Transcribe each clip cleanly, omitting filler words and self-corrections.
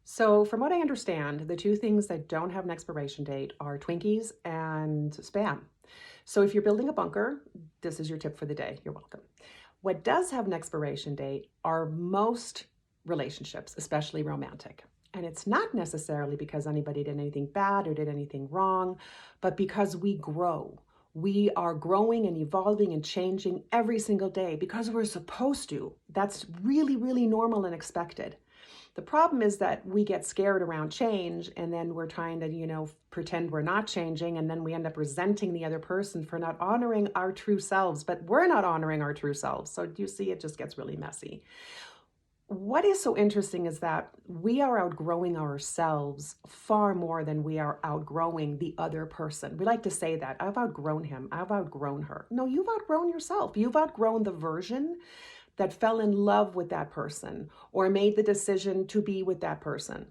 So, from what I understand, the two things that don't have an expiration date are Twinkies and spam. So, if you're building a bunker, this is your tip for the day. You're welcome. What does have an expiration date are most relationships, especially romantic. And it's not necessarily because anybody did anything bad or did anything wrong, but because we grow. We are growing and evolving and changing every single day because we're supposed to. That's really, really normal and expected. The problem is that we get scared around change and then we're trying to, pretend we're not changing, and then we end up resenting the other person for not honoring our true selves, but we're not honoring our true selves. So you see, it just gets really messy. What is so interesting is that we are outgrowing ourselves far more than we are outgrowing the other person. We like to say that I've outgrown him, I've outgrown her. No, you've outgrown yourself. You've outgrown the version that fell in love with that person or made the decision to be with that person.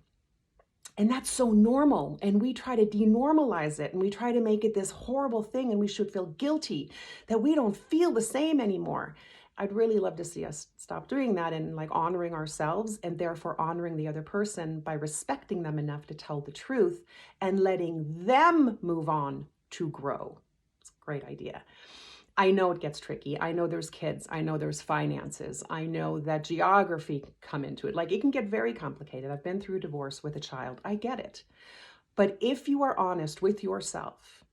And that's so normal. And we try to denormalize it and we try to make it this horrible thing, and we should feel guilty that we don't feel the same anymore. I'd really love to see us stop doing that and like honoring ourselves and therefore honoring the other person by respecting them enough to tell the truth and letting them move on to grow. It's a great idea. I know it gets tricky. I know there's kids. I know there's finances. I know that geography can come into it. Like, it can get very complicated. I've been through a divorce with a child. I get it. But if you are honest with yourself,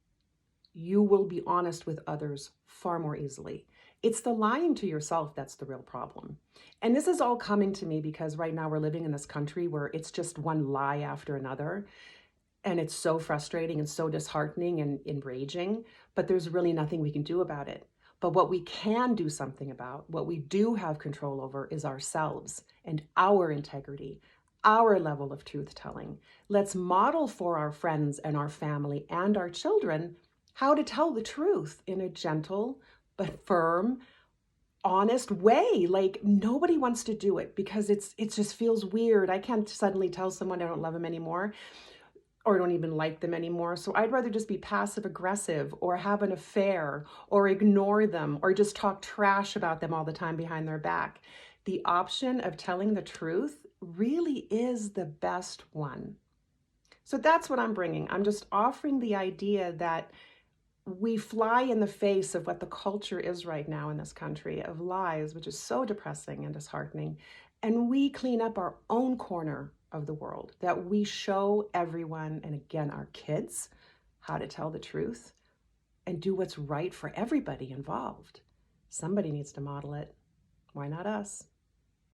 you will be honest with others far more easily. It's the lying to yourself that's the real problem. And this is all coming to me because right now we're living in this country where it's just one lie after another. And it's so frustrating and so disheartening and enraging, but there's really nothing we can do about it. But what we can do something about, what we do have control over, is ourselves and our integrity, our level of truth telling. Let's model for our friends and our family and our children how to tell the truth in a gentle but firm, honest way. Like, nobody wants to do it because it just feels weird. I can't suddenly tell someone I don't love them anymore or don't even like them anymore. So I'd rather just be passive aggressive or have an affair or ignore them or just talk trash about them all the time behind their back. The option of telling the truth really is the best one. So that's what I'm bringing. I'm just offering the idea that we fly in the face of what the culture is right now in this country of lies, which is so depressing and disheartening. And we clean up our own corner of the world, that we show everyone, and again, our kids, how to tell the truth and do what's right for everybody involved. Somebody needs to model it. Why not us?